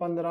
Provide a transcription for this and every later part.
15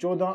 14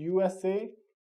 USA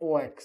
OX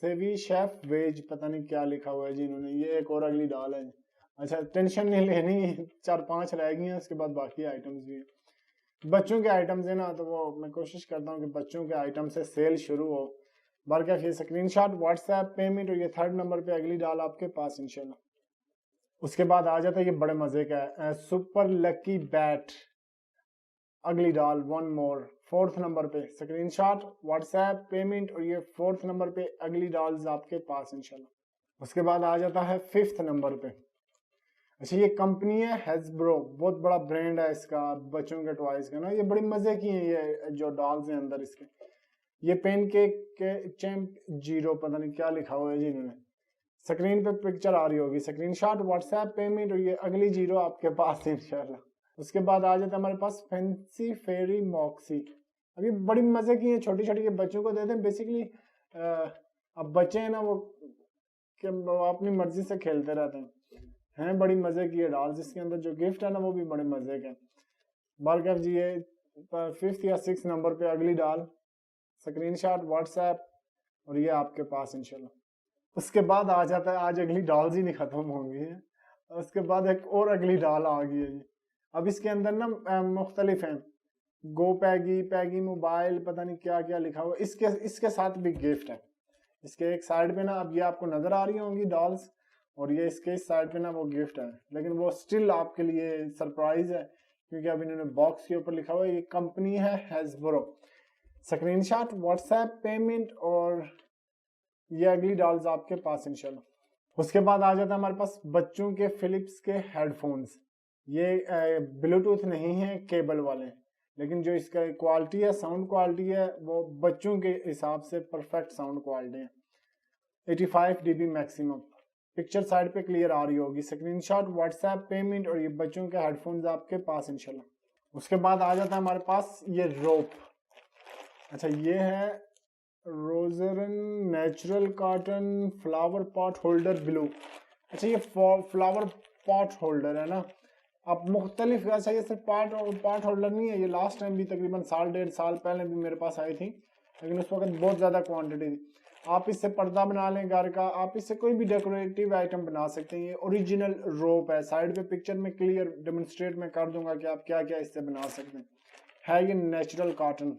savvy chef veg, پتہ نہیں کیا لکھا ہوا ہے جی انہوں نے، یہ ایک اور اگلی ڈال ہے۔ اچھا ٹینشن نہیں لینی، 4-5 رہ گئی ہیں، اس کے بعد باقی آئٹمز بھی ہیں۔ بچوں کے آئٹمز ہیں نا، تو وہ میں کوشش کرتا ہوں کہ بچوں کے آئٹم سے سیل شروع ہو۔ بارکیف یہ screen shot, WhatsApp payment, اور یہ 3rd نمبر پہ اگلی ڈال آپ کے پاس انشاءاللہ۔ اس کے بعد آ جاتا ہے یہ بڑے مزے کا ہے، سپر لکی بیٹ، اگلی ڈال 1 مور، 4تھ نمبر پہ screen shot, WhatsApp payment, اور یہ 4تھ نمبر پہ اگلی ڈالز آپ کے پاس انشاءاللہ۔ اس کے بعد آ جاتا ہے 5تھ نمبر پہ۔ اچھا یہ کمپنی ہے ہیزبرو، بہت بڑا برانڈ ہے اس کا بچوں کے ٹوائز کا نا، یہ بڑی مزے کی ہیں یہ جو ڈالز ہیں اندر اس کے۔ یہ پین کیک کے چیمپ 0، پتہ نہیں کیا لکھا ہوا ہے جی انہوں نے، سکرین پہ پکچر آ رہی ہوگی، screen shot, WhatsApp payment, اور یہ اگلی 0 آپ کے پاس ہے انشاءاللہ۔ اس کے بعد آ جاتا ہے ہمارے پاس فینسی فیری موکسی، ابھی بڑی مزے کی ہیں، چھوٹی چھوٹی بچوں کو دیتے ہیں بیسیکلی۔ اب بچے ہیں نا وہ کہ اپنی مرضی سے کھیلتے رہتے ہیں بڑی مزے کی ہے ڈالز، اس کے اندر جو گفٹ ہے نا وہ بھی بڑے مزے کے۔ بارکیف جی یہ 5th یا 6th نمبر پہ اگلی ڈال، سکرین شاٹ، واٹس ایپ، اور یہ آپ کے پاس انشاءاللہ۔ اس کے بعد آ جاتا ہے، آج اگلی ڈالز ہی نہیں ختم ہوں گی، اس کے بعد ایک اور اگلی ڈال آ گئی ہے جی۔ اب اس کے اندر نا مختلف ہیں، گو پیگی، پیگی موبائل، پتہ نہیں کیا کیا لکھا ہوا، اس کے ساتھ بھی گفٹ ہے۔ اس کے ایک سائڈ پہ نا، اب یہ آپ کو نظر آ رہی ہوں گی ڈالز، اور یہ اس کے سائڈ پہ نا وہ گفٹ ہے، لیکن وہ سٹل آپ کے لیے سرپرائز ہے، کیونکہ اب انہوں نے باکس کے اوپر لکھا ہوا ہے یہ کمپنی ہے Hasbro, screen shot, WhatsApp payment, اور یہ اگلی ڈالز آپ کے پاس انشاءاللہ۔ اس کے بعد آ جاتا ہے ہمارے پاس بچوں کے فلپس کے ہیڈ فونز، یہ بلوٹوتھ نہیں ہے، کیبل والے، لیکن جو اس کا کوالٹی ہے، ساؤنڈ کوالٹی ہے، وہ بچوں کے حساب سے پرفیکٹ ساؤنڈ کوالٹی ہے، 85 dB میکسیمم، پکچر سائڈ پہ کلیئر آ رہی ہوگی، screen shot, WhatsApp payment, اور یہ بچوں کے ہیڈ فونز آپ کے پاس انشاءاللہ۔ اس کے بعد آ جاتا ہے ہمارے پاس یہ روپ، اچھا یہ ہے روزرن نیچرل کاٹن فلاور پاٹ ہولڈر بلو، اچھا یہ فلاور پاٹ ہولڈر ہے نا، اب مختلف، ایسا یہ صرف پاٹ ہولڈر نہیں ہے، یہ لاسٹ ٹائم بھی تقریباً 1.5 سال پہلے بھی میرے پاس آئی تھی، لیکن اس وقت بہت زیادہ کوانٹٹی تھی۔ آپ اس سے پردہ بنا لیں گھر کا، آپ اس سے کوئی بھی ڈیکوریٹو آئٹم بنا سکتے ہیں، یہ اوریجنل روپ ہے، سائڈ پہ پکچر میں کلیئر ڈیمونسٹریٹ میں کر دوں گا کہ آپ کیا کیا اس سے بنا سکتے ہیں، ہے یہ natural cotton,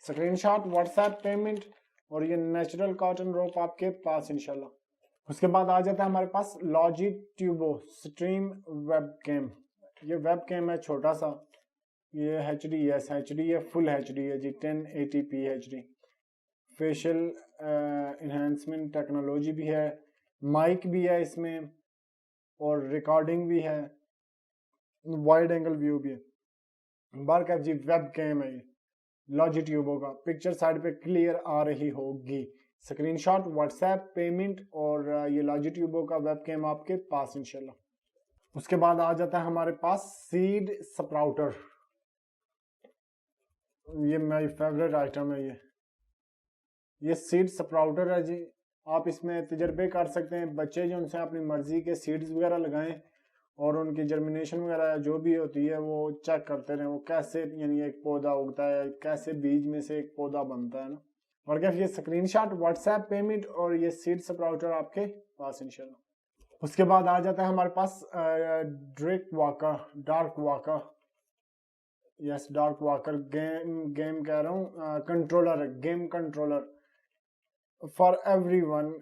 screen shot, WhatsApp payment, اور یہ نیچرل کاٹن روپ آپ کے پاس انشاءاللہ۔ اس کے بعد آ جاتا ہے ہمارے پاس لاجی ٹیوبو سٹریم ویب کیم، یہ ویب کیم ہے چھوٹا سا، یہ HD ہے، فل HD ہے جی، 1080p HD، facial enhancement technology بھی ہے، مائک بھی ہے اس میں، اور ریکارڈنگ بھی ہے، وائڈ اینگل ویو بھی ہے۔ بارکیف جی ویب کیم ہے یہ لاجی ٹیوبو کا، پکچر سائڈ پہ کلیئر آ رہی ہوگی، screen shot, WhatsApp payment, اور یہ لاجی ٹیوبو کا ویب کیم آپ کے پاس انشاءاللہ۔ اس کے بعد آ جاتا ہے ہمارے پاس سیڈ سپراؤٹر، یہ میری فیوریٹ آئٹم ہے، یہ سیڈ سپراؤٹر ہے جی، آپ اس میں تجربے کر سکتے ہیں، بچے جو ان سے اپنی مرضی کے سیڈز وغیرہ لگائیں، اور ان کی جرمینیشن وغیرہ جو بھی ہوتی ہے وہ چیک کرتے رہیں، وہ کیسے یعنی ایک پودا اگتا ہے، کیسے بیج میں سے ایک پودا بنتا ہے نا، اور کیا یہ screen shot, WhatsApp payment, اور یہ سیڈ سپراؤٹر آپ کے پاس انشاءاللہ۔ اس کے بعد آ جاتا ہے ہمارے پاس dark walker, yes dark walker game کہہ رہا ہوں، controller, game controller for every one,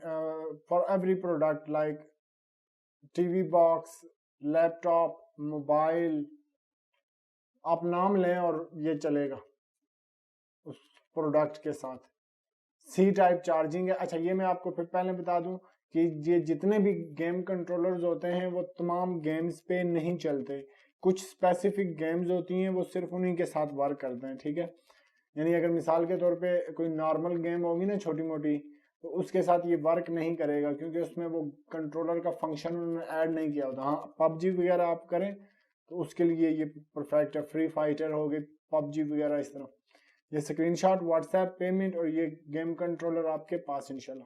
for every product like TV box, laptop, mobile, آپ نام لیں اور یہ چلے گا اس پروڈکٹ کے ساتھ، سی ٹائپ چارجنگ ہے۔ اچھا یہ میں آپ کو پھر پہلے بتا دوں کہ یہ جتنے بھی گیم کنٹرولرز ہوتے ہیں وہ تمام گیمز پہ نہیں چلتے، کچھ اسپیسیفک گیمز ہوتی ہیں وہ صرف انہی کے ساتھ ورک کرتے ہیں، ٹھیک ہے، یعنی اگر مثال کے طور پہ کوئی نارمل گیم ہوگی نا چھوٹی موٹی، تو اس کے ساتھ یہ ورک نہیں کرے گا، کیونکہ اس میں وہ کنٹرولر کا فنکشن انہوں نے ایڈ نہیں کیا ہوتا۔ ہاں پب جی وغیرہ آپ کریں تو اس کے لیے یہ پرفیکٹ ہے، فری فائٹر ہو گئی، پب جی وغیرہ اس طرح۔ یہ screen shot, WhatsApp payment, اور یہ گیم کنٹرولر آپ کے پاس انشاءاللہ۔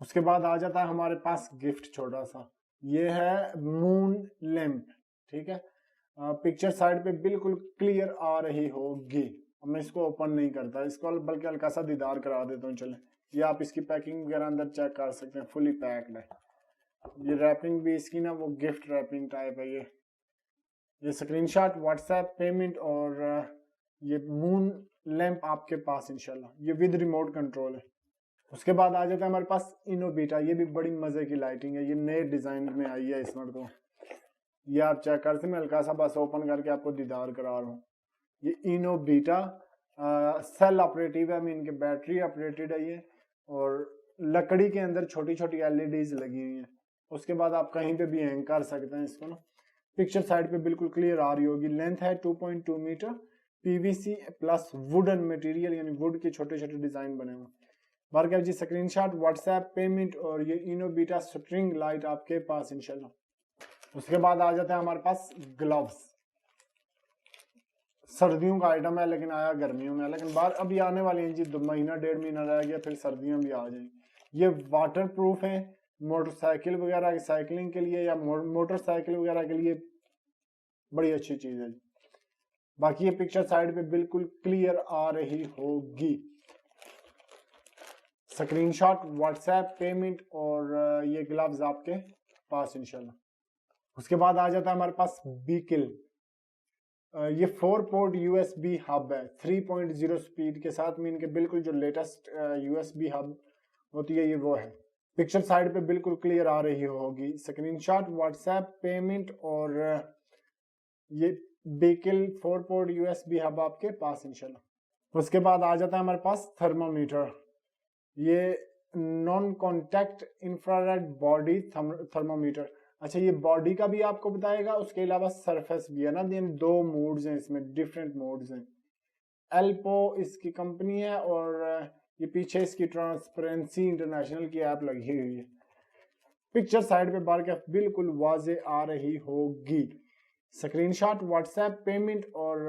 اس کے بعد آ جاتا ہے ہمارے پاس گفٹ چھوٹا سا، یہ ہے مون لیمپ، ٹھیک ہے، پکچر سائڈ پہ بالکل کلیئر آ رہی ہوگی، اب میں اس کو اوپن نہیں کرتا, اس کو بلکہ ہلکا سا دیدار کرا دیتا ہوں. چلیں, یہ آپ اس کی پیکنگ وغیرہ اندر چیک کر سکتے ہیں, فلی پیکڈ ہے. یہ ریپنگ بھی اس کی نا وہ گفٹ ریپنگ ٹائپ ہے. یہ screen shot, WhatsApp payment اور یہ مون لیمپ آپ کے پاس انشاءاللہ. یہ ود ریموٹ کنٹرول ہے. اس کے بعد آ جاتا ہے ہمارے پاس انو بیٹا. یہ بھی بڑی مزے کی لائٹنگ ہے, یہ نئے ڈیزائن میں آئی ہے اس وقت. تو یہ آپ چیک کرتے ہیں, میں ہلکا سا بس اوپن کر کے آپ کو دیدار کرا رہا ہوں. یہ انو بیٹا سیل آپریٹیو ہے, ان کے بیٹری آپریٹڈ ہے یہ, اور لکڑی کے اندر چھوٹی چھوٹی LED لگی ہوئی ہیں. اس کے بعد آپ کہیں پہ بھی ہینگ کر سکتے ہیں اس کو نا. پکچر سائڈ پہ بالکل کلیئر آ رہی ہوگی. لینتھ ہے 2.2 metre, PVC plus wooden material, یعنی ووڈ کے چھوٹے چھوٹے ڈیزائن بنے ہوئے. بارکیف جی screen shot, WhatsApp payment اور یہ انو بیٹا سٹرنگ لائٹ آپ کے پاس انشاءاللہ. اس کے بعد آ جاتا ہے ہمارے پاس گلوز. سردیوں کا آئٹم ہے لیکن آیا گرمیوں میں, لیکن بعد ابھی آنے والی ہیں جی, 2 مہینہ 1.5 مہینہ رہ گیا, پھر سردیاں بھی آ جائیں. یہ واٹر پروف ہیں, موٹر سائیکل وغیرہ سائیکلنگ کے لیے یا موٹر سائیکل وغیرہ کے لیے بڑی اچھی چیز ہے. باقی یہ پکچر سائڈ پہ بالکل کلیئر آ رہی ہوگی. Screen shot, WhatsApp payment اور یہ گلوز آپ کے پاس انشاءاللہ. اس کے بعد آ جاتا ہے ہمارے پاس بیکل. یہ 4 پورٹ USB ہب ہے 3.0 سپیڈ کے ساتھ. میں ان کے بالکل جو لیٹسٹ USB ہب ہوتی ہے یہ وہ ہے. پکچر سائڈ پہ بالکل کلیئر آ رہی ہوگی. Screen shot, WhatsApp payment اور یہ بیکل 4 پورٹ USB ہب آپ کے پاس انشاءاللہ. اس کے بعد آ جاتا ہے ہمارے پاس تھرمومیٹر. یہ نان کانٹیکٹ انفرارڈ باڈی تھرمومیٹر. اچھا, یہ باڈی کا بھی آپ کو بتائے گا, اس کے علاوہ سرفیس بھی ہے نا. 2 موڈز ہیں اس میں, ڈیفرنٹ موڈز ہیں. ایلپو اس کی کمپنی ہے اور یہ پیچھے اس کی ٹرانسپیرنسی انٹرنیشنل کی ایپ لگی ہوئی ہے. پکچر سائڈ پہ بارکیف بالکل واضح آ رہی ہوگی. Screen shot, WhatsApp payment اور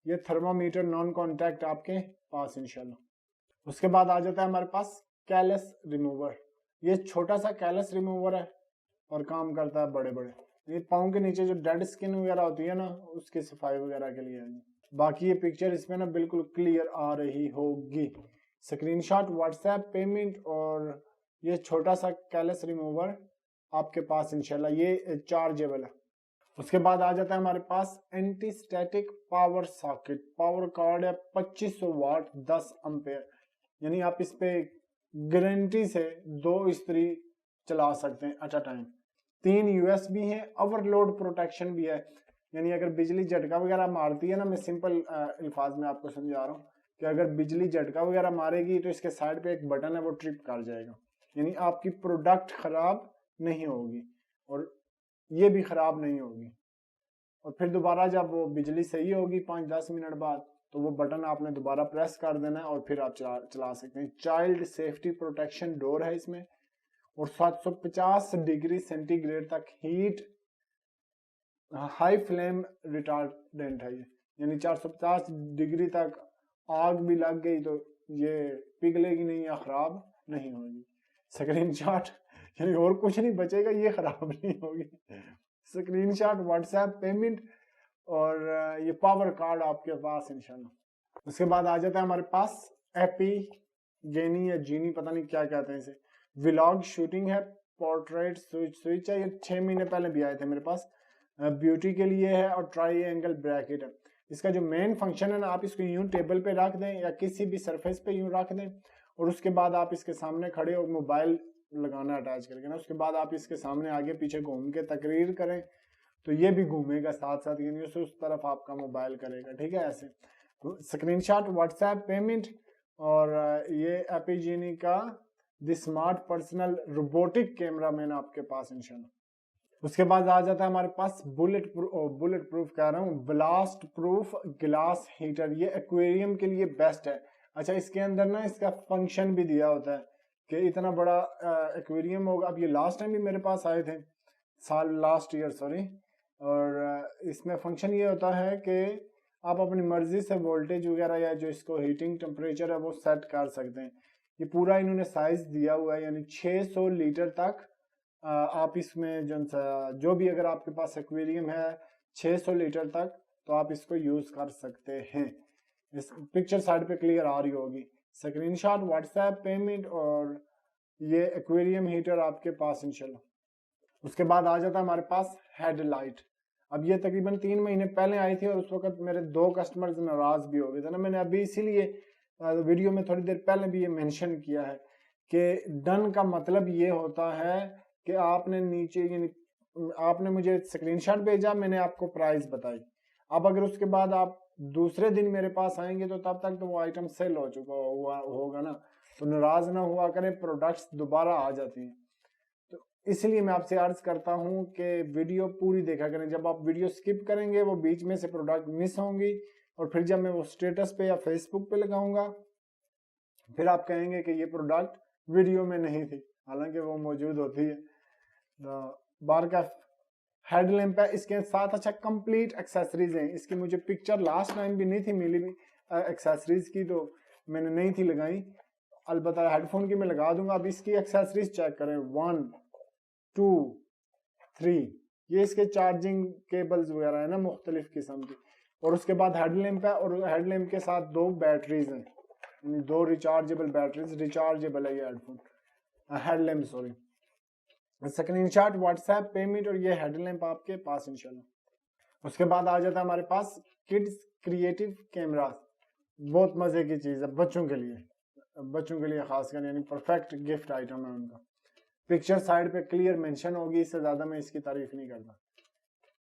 یہ تھرمومیٹر نان کانٹیکٹ آپ کے پاس انشاءاللہ. اس کے بعد آ جاتا ہے ہمارے پاس کیلس ریموور. یہ چھوٹا سا کیلس ریموور ہے اور کام کرتا ہے بڑے بڑے. یہ پاؤں کے نیچے جو ڈیڈ سکن وغیرہ ہوتی ہے نا, اس کی صفائی وغیرہ کے لیے. باقی یہ پکچر اس میں نا بالکل کلیئر آ رہی ہوگی. Screen shot, WhatsApp payment اور یہ چھوٹا سا کیلس ریموور آپ کے پاس انشاءاللہ. یہ چارجیبل ہے. اس کے بعد آ جاتا ہے ہمارے پاس anti static power socket. Power cord ہے 2500 واٹ 10 امپیر, یعنی آپ اس پہ گارنٹی سے 2 استری چلا سکتے ہیں ایٹ اے ٹائم. 3 USB ہیں, اوور لوڈ پروٹیکشن بھی ہے, یعنی اگر بجلی جھٹکا وغیرہ مارتی ہے نا, میں سمپل الفاظ میں آپ کو سمجھا رہا ہوں کہ اگر بجلی جھٹکا وغیرہ مارے گی تو اس کے سائڈ پہ ایک بٹن ہے, وہ ٹرپ کر جائے گا, یعنی آپ کی پروڈکٹ خراب نہیں ہوگی اور یہ بھی خراب نہیں ہوگی. اور پھر دوبارہ جب وہ بجلی صحیح ہوگی 5-10 منٹ بعد, تو وہ بٹن آپ نے دوبارہ پریس کر دینا ہے اور پھر آپ چلا سکتے ہیں. چائلڈ سیفٹی پروٹیکشن ڈور ہے اس میں, اور 750 ڈگری سینٹی گریڈ تک ہیٹ ہائی فلیم ریٹارڈنٹ ہے یہ, یعنی 450 ڈگری تک آگ بھی لگ گئی تو یہ پگھلے گی نہیں یا خراب نہیں ہوگی. اسکرین شاٹ, یعنی اور کچھ نہیں بچے گا, یہ خراب نہیں ہوگی. Screen shot, WhatsApp payment اور یہ پاور کارڈ آپ کے پاس انشاءاللہ. اس کے بعد آ جاتا ہے ہمارے پاس ایپی گینی یا جینی, پتہ نہیں کیا کہتے ہیں اسے. ولاگ شوٹنگ ہے, پورٹریٹ سوئچ ہے. یہ 6 مہینے پہلے بھی آئے تھے میرے پاس. بیوٹی کے لیے ہے اور ٹرائی اینگل بریکٹ ہے. اس کا جو مین فنکشن ہے نا, آپ اس کو یوں ٹیبل پہ رکھ دیں یا کسی بھی سرفیس پہ یوں رکھ دیں, اور اس کے بعد آپ اس کے سامنے کھڑے ہو, موبائل لگانا اٹیچ کر کے نا, اس کے بعد آپ اس کے سامنے آگے پیچھے گھوم کے تقریر کریں تو یہ بھی گھومے گا ساتھ ساتھ, یعنی اس طرف آپ کا موبائل کرے گا. ٹھیک ہے, ایسے. Screen shot, WhatsApp payment اور یہ ایپی جینی کا the smart personal robotic camera مین آپ کے پاس انشاءاللہ. اس کے بعد آ جاتا ہے ہمارے پاس بلٹ پروف کہہ رہا ہوں, بلاسٹ پروف گلاس ہیٹر. یہ ایکویریم کے لیے بیسٹ ہے. اچھا, اس کے اندر نا اس کا فنکشن بھی دیا ہوتا ہے کہ اتنا بڑا ایکویریم ہوگا. اب یہ لاسٹ ٹائم بھی میرے پاس آئے تھے, لاسٹ ایئر سوری, اور اس میں فنکشن یہ ہوتا ہے کہ آپ اپنی مرضی سے وولٹیج وغیرہ یا جو اس کو ہیٹنگ ٹمپریچر ہے وہ سیٹ کر سکتے ہیں. یہ پورا انہوں نے سائز دیا ہوا ہے, یعنی 600 لیٹر تک آپ اس میں جو بھی اگر آپ کے پاس ایکویریم ہے 600 لیٹر تک, تو آپ اس کو یوز کر سکتے ہیں. اس پکچر سائڈ پہ کلیئر آ رہی ہوگی. Screen shot WhatsApp payment اور یہ ایکویریم ہیٹر آپ کے پاس انشاءاللہ. اس کے بعد آ جاتا ہے ہمارے پاس ہیڈ لائٹ. اب یہ تقریباً 3 مہینے پہلے آئی تھی اور اس وقت میرے 2 کسٹمرز ناراض بھی ہو گئے تھے نا. میں نے ابھی اسی لیے ویڈیو میں تھوڑی دیر پہلے بھی یہ مینشن کیا ہے کہ ڈن کا مطلب یہ ہوتا ہے کہ آپ نے نیچے یعنی آپ نے مجھے اسکرین شاٹ بھیجا, میں نے آپ کو پرائز بتائی. اب اگر اس کے بعد آپ دوسرے دن میرے پاس آئیں گے تو تب تک تو وہ آئٹم سیل ہو چکا ہوگا نا. تو ناراض نہ ہوا کریں, پروڈکٹس دوبارہ آ جاتی ہیں. تو اس لیے میں آپ سے عرض کرتا ہوں کہ ویڈیو پوری دیکھا کریں. جب آپ ویڈیو سکپ کریں گے وہ بیچ میں سے پروڈکٹ مس ہوں گی, اور پھر جب میں وہ سٹیٹس پہ یا فیس بک پہ لگاؤں گا پھر آپ کہیں گے کہ یہ پروڈکٹ ویڈیو میں نہیں تھی, حالانکہ وہ موجود ہوتی ہے. بار کا ہیڈ لیمپ ہے, اس کے ساتھ اچھا کمپلیٹ ایکسیسریز ہیں. اس کی مجھے پکچر لاسٹ ٹائم بھی نہیں تھی ملی ایکسیسریز کی, تو میں نے نہیں تھی لگائی. البتہ ہیڈ فون کی میں لگا دوں گا. اب اس کی ایکسیسریز چیک کریں. 1 2 3 یہ اس کے چارجنگ کیبلز وغیرہ ہیں نا مختلف قسم کی. اور اس کے بعد ہیڈ لیمپ ہے, اور ہیڈ لیمپ کے ساتھ 2 بیٹریز ہیں, یعنی 2 ریچارجیبل بیٹریز. ریچارجیبل ہے یہ headphone headlamp sorry. Screen shot WhatsApp payment اور یہ ہیڈ لیمپ آپ کے پاس انشاءاللہ. اس کے بعد آ جاتا ہے ہمارے پاس کڈز کریٹو کیمراز. بہت مزے کی چیز ہے بچوں کے لیے خاص کر, یعنی پرفیکٹ گفٹ آئٹم ہے ان کا. پکچر سائڈ پہ کلیئر مینشن ہوگی, اس سے زیادہ میں اس کی تعریف نہیں کرتا.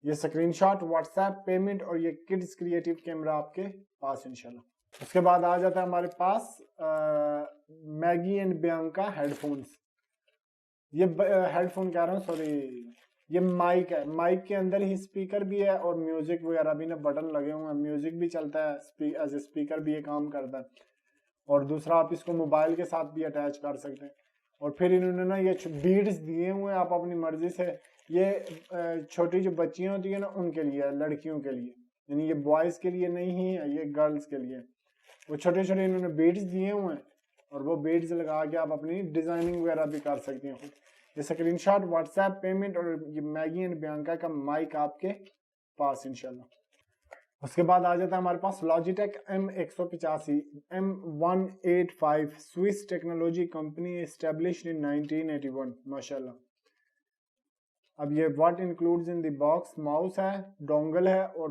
یہ screen shot WhatsApp payment اور یہ کڈز کریٹو کیمرا آپ کے پاس انشاءاللہ. اس کے بعد آ جاتا ہے ہمارے پاس میگی اینڈ بیانکا ہیڈ فونز. یہ ہیڈ فون کہہ رہا ہوں سوری, یہ مائک ہے. مائک کے اندر ہی اسپیکر بھی ہے اور میوزک وغیرہ بھی نا بٹن لگے ہوئے ہیں. میوزک بھی چلتا ہے, ایز اے اسپیکر بھی یہ کام کرتا ہے. اور دوسرا آپ اس کو موبائل کے ساتھ بھی اٹیچ کر سکتے ہیں. اور پھر انہوں نے نا یہ بیڈز دیے ہوئے ہیں, آپ اپنی مرضی سے. یہ چھوٹی جو بچیاں ہوتی ہیں نا ان کے لیے, لڑکیوں کے لیے, یعنی یہ بوائز کے لیے نہیں ہے, یہ گرلز کے لیے. وہ چھوٹے چھوٹے انہوں نے بیڈز دیے ہوئے ہیں, اور وہ بیڈز لگا کے آپ اپنی ڈیزائننگ وغیرہ بھی کر سکتے ہیں. یہ screen shot WhatsApp payment اور یہ میگی اینڈ بیانکا کا مائک آپ کے پاس انشاءاللہ. اس کے بعد آ جاتا ہے ہمارے پاس Logitech M185 M185 Swiss technology company established in 1981 ماشاءاللہ. اب یہ what includes in the box, mouse ہے, ڈونگل ہے اور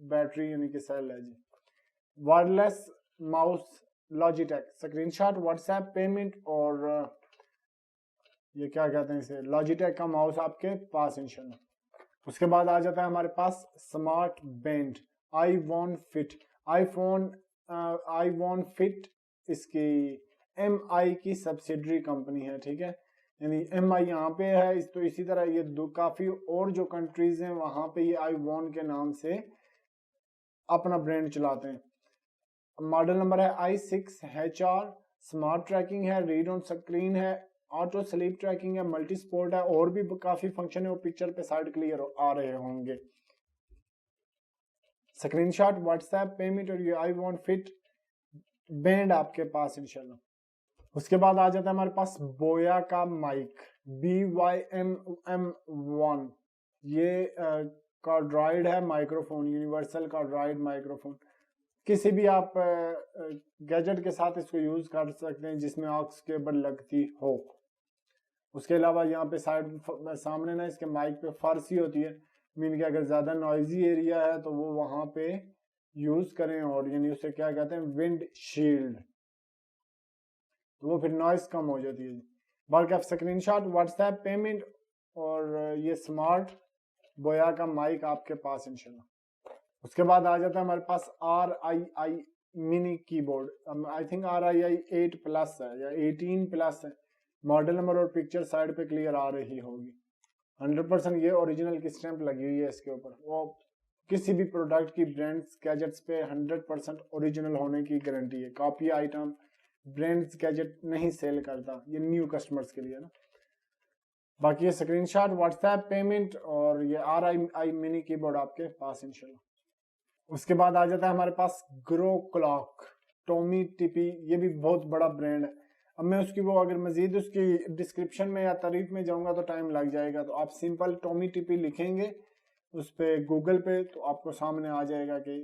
بیٹری یعنی کہ سیل ہے جی. Wireless mouse Logitech. Screen shot WhatsApp payment اور یہ کیا کہتے ہیں اسے, لاجیٹیک کا ماؤس آپ کے پاس انشاءاللہ. اس کے بعد آ جاتا ہے ہمارے پاس سمارٹ بینڈ آئی وان فٹ. آئی وان فٹ اس کی ایم آئی کی سبسیڈری کمپنی ہے, ٹھیک ہے. یعنی ایم آئی یہاں پہ ہے, تو اسی طرح یہ کافی اور جو کنٹریز ہیں وہاں پہ یہ آئی وان کے نام سے اپنا برانڈ چلاتے ہیں. ماڈل نمبر ہے i6HR. سمارٹ ٹریکنگ ہے, ریڈ آن سکرین ہے, آٹو سلیپ ٹریکنگ ہے, ملٹی سپورٹ ہے, اور بھی کافی فنکشن ہے. وہ پکچر پہ سائڈ کلیئر آ رہے ہوں گے. Screen shot WhatsApp payment اور یہ آئی وان فٹ بینڈ آپ کے پاس انشاءاللہ. اس کے بعد آ جاتا ہے ہمارے پاس بویا کا مائک BYM-M1. یہ کارڈرائڈ ہے مائکروفون, یونیورسل کارڈرائڈ مائکروفون. کسی بھی آپ گیجٹ کے ساتھ اس کو یوز کر سکتے ہیں جس میں آکس کیبل لگتی ہو. اس کے علاوہ یہاں پہ سامنے نا اس کے مائک پہ فارسی ہوتی ہے, مین کہ اگر زیادہ نوائزی ایریا ہے تو وہ وہاں پہ یوز کریں, اور یعنی اسے کیا کہتے ہیں ونڈ شیلڈ, تو وہ پھر نوائز کم ہو جاتی ہے. باقی screen shot WhatsApp payment اور یہ سمارٹ بویا کا مائک آپ کے پاس انشاءاللہ. اس کے بعد آ جاتا ہے ہمارے پاس RII منی کی بورڈ. آئی تھنک RII 8+ ہے یا 18+ ہے. ماڈل نمبر اور پکچر سائڈ پہ کلیئر آ رہی ہوگی. 100% یہ اوریجنل کی سٹیمپ لگی ہوئی ہے اس کے اوپر. وہ کسی بھی پروڈکٹ کی برانڈز گیجٹس پہ 100% اوریجنل ہونے کی گارنٹی ہے. کاپی آئٹم برانڈز گیجٹ نہیں سیل کرتا, یہ نیو کسٹمرز کے لیے نا. باقی یہ screen shot WhatsApp payment اور یہ RII منی کی بورڈ آپ کے پاس انشاءاللہ. اس کے بعد آ جاتا ہے ہمارے پاس گرو کلاک ٹومی ٹپی. یہ بھی بہت بڑا برانڈ ہے. اب میں اس کی وہ اگر مزید اس کی ڈسکرپشن میں یا تعریف میں جاؤں گا تو ٹائم لگ جائے گا. تو آپ سمپل ٹومی ٹپی لکھیں گے اس پہ گوگل پہ تو آپ کو سامنے آ جائے گا کہ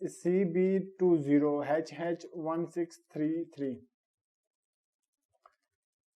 CB20HH1633।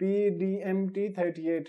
PDMT38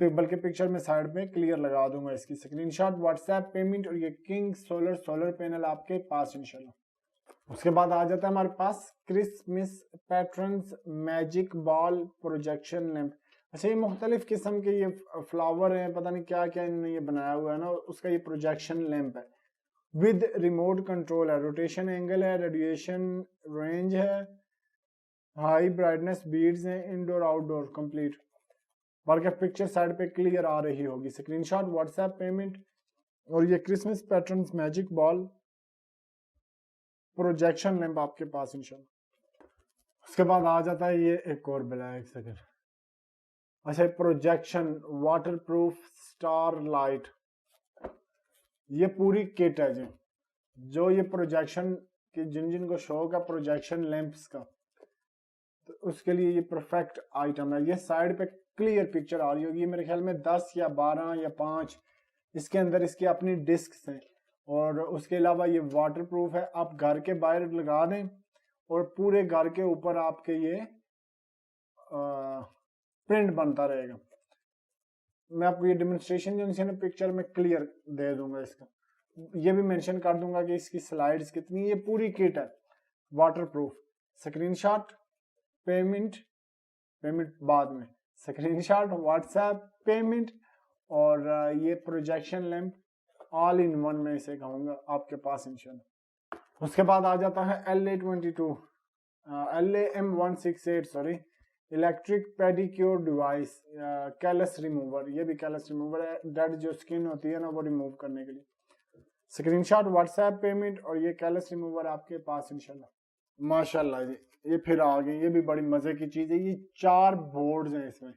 بلکہ پکچر میں سائڈ میں کلیئر لگا دوں گا اس کی screen shot WhatsApp payment اور یہ کنگ سولر پینل آپ کے پاس انشاءاللہ. اس کے بعد آ جاتا ہے ہمارے پاس Christmas patterns magic ball projection lamp. اچھا یہ مختلف قسم کے یہ فلاور ہیں, پتہ نہیں کیا کیا انہوں نے یہ بنایا ہوا ہے نا, اس کا یہ پروجیکشن لیمپ ہے ود ریموٹ کنٹرول ہے, روٹیشن اینگل ہے, ریڈیشن رینج ہے, ہائی برائٹنس بیڈز ہیں, انڈور آؤٹ ڈور کمپلیٹ. باقی پکچر سائڈ پہ کلیئر آ رہی ہوگی. Screen shot WhatsApp payment اور یہ Christmas patterns magic ball projection lamp آپ کے پاس انشاءاللہ. اس کے بعد آ جاتا ہے یہ ایک اور بلیک سیکنڈ. اچھا projection water proof star light, یہ پوری کٹ ہے جی, جو یہ پروجیکشن کی جن کو شوق ہے پروجیکشن لیمپس کا, تو اس کے لیے یہ پرفیکٹ آئٹم ہے. یہ سائڈ پہ کلیئر پکچر آ رہی ہوگی. میرے خیال میں 10 یا 12 یا 5 اس کے اندر اس کی اپنی ڈسکس ہیں, اور اس کے علاوہ یہ واٹر پروف ہے. آپ گھر کے باہر لگا دیں اور پورے گھر کے اوپر آپ کے یہ پرنٹ بنتا رہے گا. میں آپ کو یہ ڈیمونسٹریشن جو نے پکچر میں کلیئر دے دوں گا اس کا, یہ بھی مینشن کر دوں گا کہ اس کی سلائیڈز کتنی. یہ پوری کٹ ہے waterproof. Screenshot payment بعد میں, screen shot WhatsApp payment اور یہ projection lamp all in one میں اسے کہوں گا آپ کے پاس انشاءاللہ. اس کے بعد آ جاتا ہے LAM168 sorry electric pedicure device callus remover. یہ بھی کیلس ریموور ہے, ڈیڈ جو سکن ہوتی ہے نا وہ ریموو کرنے کے لیے. Screen shot WhatsApp payment اور یہ کیلس ریموور آپ کے پاس انشاءاللہ. ماشاءاللہ جی یہ پھر آ گئی, یہ بھی بڑی مزے کی چیز ہے. یہ 4 بورڈز ہیں اس میں,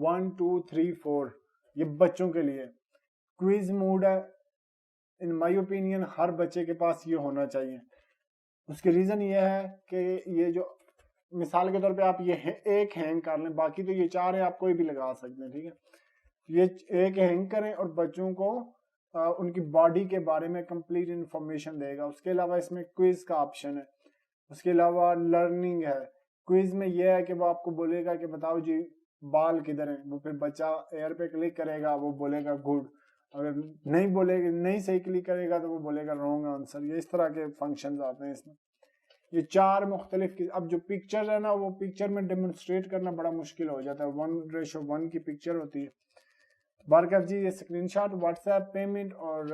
1 2 3 4. یہ بچوں کے لیے کوئز موڈ ہے. ان مائی اوپینین ہر بچے کے پاس یہ ہونا چاہیے. اس کی ریزن یہ ہے کہ یہ جو مثال کے طور پہ آپ یہ ایک ہینگ کر لیں, باقی تو یہ 4 ہیں آپ کوئی بھی لگا سکتے ہیں, ٹھیک ہے. یہ ایک ہینگ کریں اور بچوں کو ان کی باڈی کے بارے میں کمپلیٹ انفارمیشن دے گا. اس کے علاوہ اس میں کوئز کا آپشن ہے. اس کے علاوہ لرننگ ہے. کوئز میں یہ ہے کہ وہ آپ کو بولے گا کہ بتاؤ جی بال کدھر ہیں, وہ پھر بچہ ایئر پہ کلک کرے گا, وہ بولے گا گڈ. اگر نہیں صحیح کلک کرے گا تو وہ بولے گا رانگ آنسر. یہ اس طرح کے فنکشنز آتے ہیں اس میں. یہ 4 مختلف اب جو پکچر ہے نا وہ پکچر میں ڈیمونسٹریٹ کرنا بڑا مشکل ہو جاتا ہے. 1:1 کی پکچر ہوتی ہے. بارکیف جی یہ screen shot WhatsApp payment اور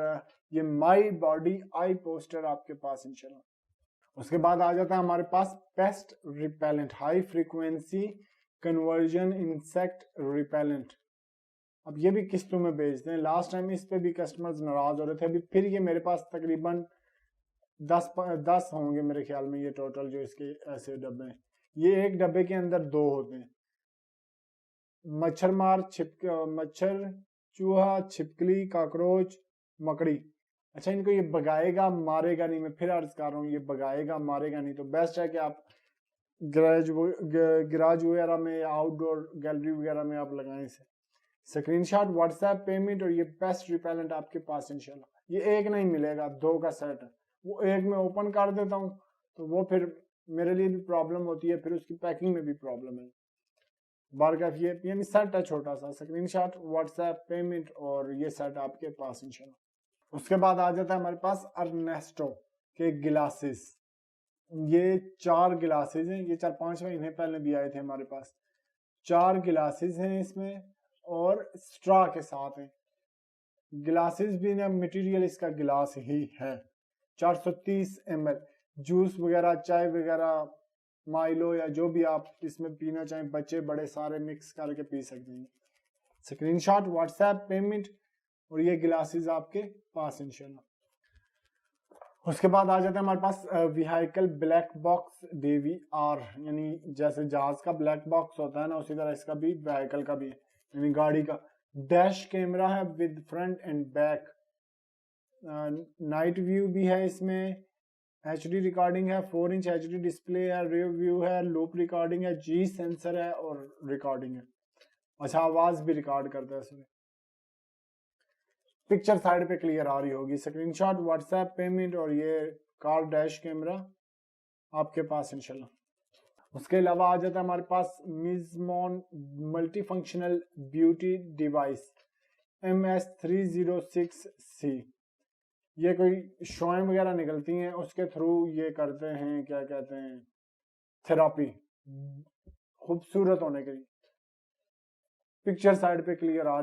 یہ مائی باڈی آئی پوسٹر آپ کے پاس انشاءاللہ. اس کے بعد آ جاتا ہے ہمارے پاس pest repellent high frequency conversion insect repellent. اب یہ بھی قسطوں میں بیچتے ہیں. لاسٹ ٹائم اس پہ بھی کسٹمرز ناراض ہو رہے تھے. ابھی پھر یہ میرے پاس تقریباً 10 ہوں گے میرے خیال میں یہ ٹوٹل جو اس کے ایسے ڈبے ہیں. یہ ایک ڈبے کے اندر 2 ہوتے ہیں. مچھر چوہا چھپکلی کاکروچ مکڑی. اچھا ان کو یہ بگائے گا مارے گا نہیں. میں پھر عرض کر رہا ہوں یہ بگائے گا مارے گا نہیں. تو بیسٹ ہے کہ آپ گراج وغیرہ میں آؤٹ ڈور گیلری وغیرہ میں آپ لگائیں اسے. Screen shot WhatsApp payment اور یہ پیسٹ ریپیلنٹ آپ کے پاس انشاءاللہ. یہ ایک نہیں ملے گا, 2 کا سیٹ ہے. وہ ایک میں اوپن کر دیتا ہوں تو وہ پھر میرے لیے بھی پرابلم ہوتی ہے, پھر اس کی پیکنگ میں بھی پرابلم ہے. بارکیف یہ یعنی سیٹ ہے چھوٹا سا. Screen shot WhatsApp payment اور یہ سیٹ آپ کے پاس انشاءاللہ. اس کے بعد آ جاتا ہے ہمارے پاس ارنیسٹو کے گلاسز. یہ 4 گلاسز ہیں. یہ 4-5 مہینے پہلے بھی آئے تھے ہمارے پاس. 4 گلاسز ہیں اس میں اور سٹرا کے ساتھ ہیں. گلاسز بھی نا مٹیریل اس کا گلاس ہی ہے. 430 ml جوس وغیرہ چائے وغیرہ مائلو یا جو بھی آپ اس میں پینا چاہیں, بچے بڑے سارے مکس کر کے پی سکتے ہیں. Screen shot WhatsApp payment اور یہ گلاسز آپ کے پاس انشاءاللہ. اس کے بعد آ جاتا ہے ہمارے پاس ویہائیکل بلیک باکس DVR, یعنی جیسے جہاز کا بلیک باکس ہوتا ہے نا اسی طرح اس کا بھی ویہائیکل کا بھی ہے, یعنی گاڑی کا. ڈیش کیمرہ ہے with front end back. Night view بھی ہے اس میں. HD ریکارڈنگ ہے, 4 انچ HD ڈسپلے ہے, ریئر ویو ہے, لوپ ریکارڈنگ ہے, G سینسر ہے اور ریکارڈنگ ہے. اچھا آواز بھی ریکارڈ کرتا ہے اس میں. پکچر سائڈ پہ کلیئر آ رہی ہوگی. Screen shot WhatsApp payment اور یہ کار ڈیش کیمرہ آپ کے پاس انشاءاللہ. اس کے علاوہ آ جاتا ہے ہمارے پاس میزمون multi functional beauty device MS306C. یہ کوئی شوائیں وغیرہ نکلتی ہیں اس کے تھرو یہ کرتے ہیں کیا کہتے ہیں تھراپی خوبصورت ہونے کے لیے. پکچر سائڈ پہ کلیئر آ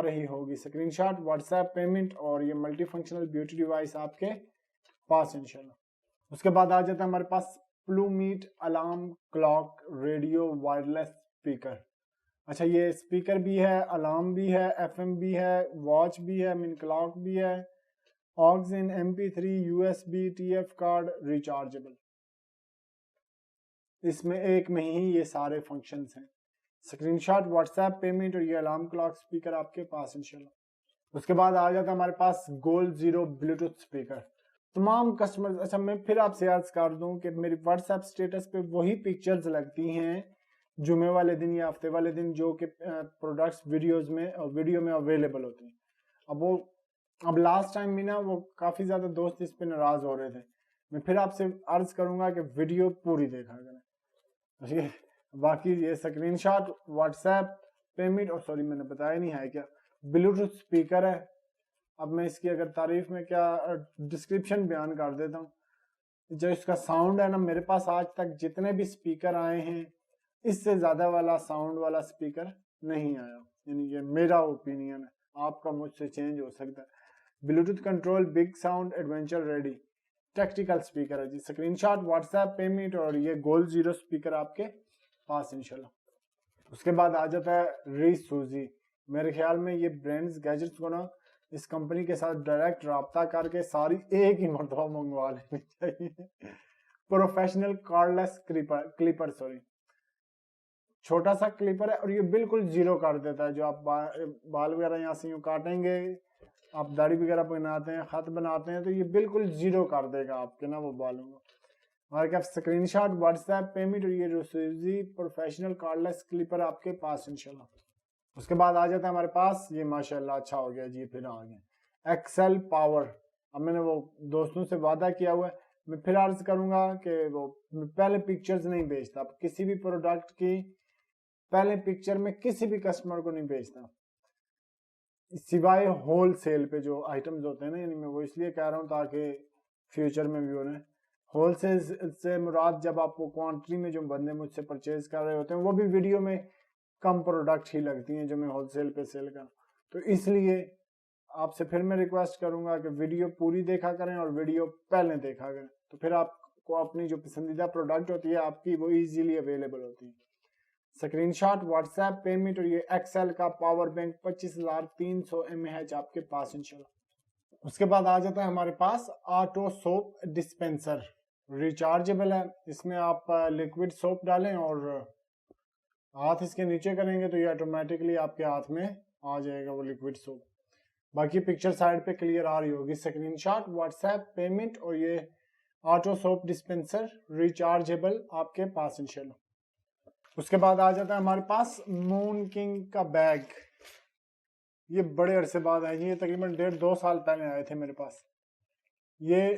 رہی ہوگی. Screen shot WhatsApp payment اور یہ ملٹی فنکشنل بیوٹی ڈیوائس آپ کے پاس انشاءاللہ. اس کے بعد آ جاتا ہے ہمارے پاس پلومیٹ alarm clock radio wireless speaker. اچھا یہ اسپیکر بھی ہے, الارم بھی ہے, FM بھی ہے, واچ بھی ہے, کلاک بھی ہے, aux in MP3 USB TF card rechargeable. اس میں ایک میں ہی یہ سارے فنکشنز ہیں. Screen shot WhatsApp payment اور یہ الارم کلاک اسپیکر آپ کے پاس انشاءاللہ. اس کے بعد آ جاتا ہے ہمارے پاس گولڈ زیرو بلوٹوتھ اسپیکر. تمام کسٹمر, اچھا میں پھر آپ سے عرض کر دوں کہ میری واٹس ایپ اسٹیٹس پہ وہی پکچرز لگتی ہیں جمعے والے دن یا ہفتے والے دن جو کہ پروڈکٹس ویڈیو میں اویلیبل ہوتے ہیں. اب لاسٹ ٹائم بھی نا وہ کافی زیادہ دوست اس پہ ناراض ہو رہے تھے. میں پھر آپ سے عرض کروں گا کہ ویڈیو پوری دیکھا کریں. باقی یہ screen shot WhatsApp payment اور سوری میں نے بتایا نہیں ہے کیا بلوٹوتھ اسپیکر ہے. اب میں اس کی اگر تعریف میں کیا ڈسکرپشن بیان کر دیتا ہوں. جو اس کا ساؤنڈ ہے نا, میرے پاس آج تک جتنے بھی اسپیکر آئے ہیں اس سے زیادہ والا ساؤنڈ والا اسپیکر نہیں آیا. یعنی یہ میرا اوپینین ہے, آپ کا مجھ سے چینج ہو سکتا ہے. Bluetooth control big sound adventure ready tactical speaker ہے جی. Screen shot WhatsApp payment اور یہ گولڈ زیرو اسپیکر آپ کے پاس انشاءاللہ. اس کے بعد آ جاتا ہے ری سوزی. میرے خیال میں یہ برینڈز گیجٹس کو نا اس کمپنی کے ساتھ ڈائریکٹ رابطہ کر کے ساری ایک ہی مرتبہ منگوا لینی چاہیے. پروفیشنل کارڈلیس کلیپر چھوٹا سا کلیپر ہے اور یہ بالکل زیرو کر دیتا ہے. جو آپ بال وغیرہ یہاں سے یوں کاٹیں گے, آپ داڑھی وغیرہ بناتے ہیں, خط بناتے ہیں, تو یہ بالکل زیرو کر دے گا آپ کے نا وہ بالوں کو. ہمارے پاس screen shot WhatsApp payment اور یہ روسیزی پروفیشنل کارڈلیس کلیپر آپ کے پاس انشاءاللہ. اس کے بعد آ جاتا ہے ہمارے پاس یہ ماشاءاللہ اچھا ہو گیا جی, پھر آ گئے ایکسل پاور. اب میں نے وہ دوستوں سے وعدہ کیا ہوا ہے, میں پھر عرض کروں گا کہ وہ پہلے پکچرز نہیں بھیجتا کسی بھی پروڈکٹ کی. پہلے پکچر میں کسی بھی کسٹمر کو نہیں بھیجتا سوائے ہول سیل پہ جو آئٹمز ہوتے ہیں نا. یعنی میں وہ اس لیے کہہ رہا ہوں تاکہ فیوچر میں بھی انہیں ہول سیل سے مراد جب آپ کو کوانٹٹی میں جو بندے مجھ سے پرچیز کر رہے ہوتے ہیں وہ بھی ویڈیو میں کم پروڈکٹ ہی لگتی ہیں جو میں ہول سیل پہ سیل کروں. تو اس لیے آپ سے پھر میں ریکویسٹ کروں گا کہ ویڈیو پوری دیکھا کریں اور ویڈیو پہلے دیکھا کریں, تو پھر آپ کو اپنی جو پسندیدہ پروڈکٹ ہوتی ہے آپ کی وہ ایزیلی اویلیبل ہوتی ہے. Screen shot WhatsApp payment اور یہ ایکسل کا پاور بینک 25,300 mAh آپ کے پاس انشاءاللہ. اس کے بعد آ جاتا ہے ہمارے پاس آٹو سوپ ڈسپینسر ریچارجبل ہے. اس میں آپ لیکوڈ سوپ ڈالیں اور ہاتھ اس کے نیچے کریں گے تو یہ آٹومیٹکلی آپ کے ہاتھ میں آ جائے گا وہ لیکوڈ سوپ. باقی پکچر سائڈ پہ کلیئر آ رہی ہوگی. Screen shot WhatsApp payment اور یہ آٹو سوپ ڈسپینسر ریچارجبل آپ کے پاس انشاءاللہ. اس کے بعد آ جاتا ہے ہمارے پاس مون کنگ کا بیگ. یہ بڑے عرصے بعد آئے جی, یہ تقریباً 1.5-2 سال پہلے آئے تھے میرے پاس. یہ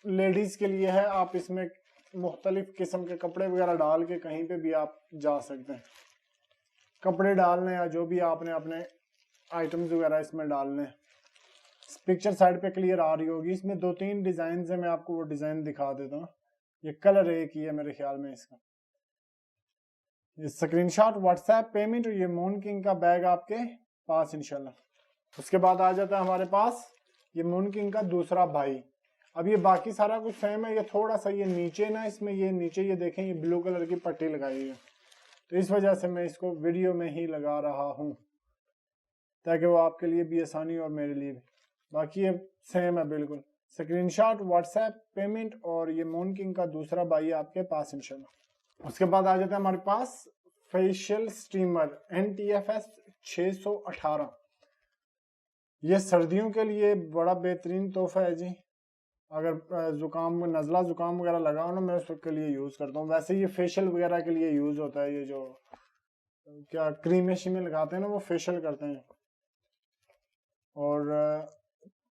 لیڈیز کے لیے ہے. آپ اس میں مختلف قسم کے کپڑے وغیرہ ڈال کے کہیں پہ بھی آپ جا سکتے ہیں. کپڑے ڈالنے یا جو بھی آپ نے اپنے آئٹمز وغیرہ اس میں ڈالنے. پکچر سائڈ پہ کلیئر آ رہی ہوگی. اس میں 2-3 ڈیزائنز ہیں, میں آپ کو وہ ڈیزائن دکھا دیتا ہوں. یہ کلر ایک ہی ہے میرے خیال میں اس کا. Screen shot WhatsApp payment اور یہ مون کنگ کا بیگ آپ کے پاس انشاءاللہ. اس کے بعد آ جاتا ہے ہمارے پاس یہ مون کنگ کا دوسرا بھائی. اب یہ باقی سارا کچھ سیم ہے, یہ تھوڑا سا یہ نیچے نا اس میں یہ نیچے یہ دیکھیں یہ بلو کلر کی پٹی لگائی ہے, تو اس وجہ سے میں اس کو ویڈیو میں ہی لگا رہا ہوں تاکہ وہ آپ کے لیے بھی آسانی اور میرے لیے بھی. باقی یہ سیم ہے بالکل. Screen shot WhatsApp payment اور یہ مون کنگ کا دوسرا بھائی آپ کے پاس انشاءاللہ. اس کے بعد آ جاتا ہے ہمارے پاس فیشل سٹیمر NTFS 618. یہ سردیوں کے لیے بڑا بہترین تحفہ ہے جی. اگر زکام نزلہ زکام وغیرہ لگا ہو نا, میں اس کے لیے یوز کرتا ہوں. ویسے یہ فیشل وغیرہ کے لیے یوز ہوتا ہے. یہ جو کیا کریمیں شیمیں لگاتے ہیں نا وہ فیشل کرتے ہیں. اور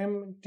MT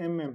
mm।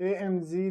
AMZ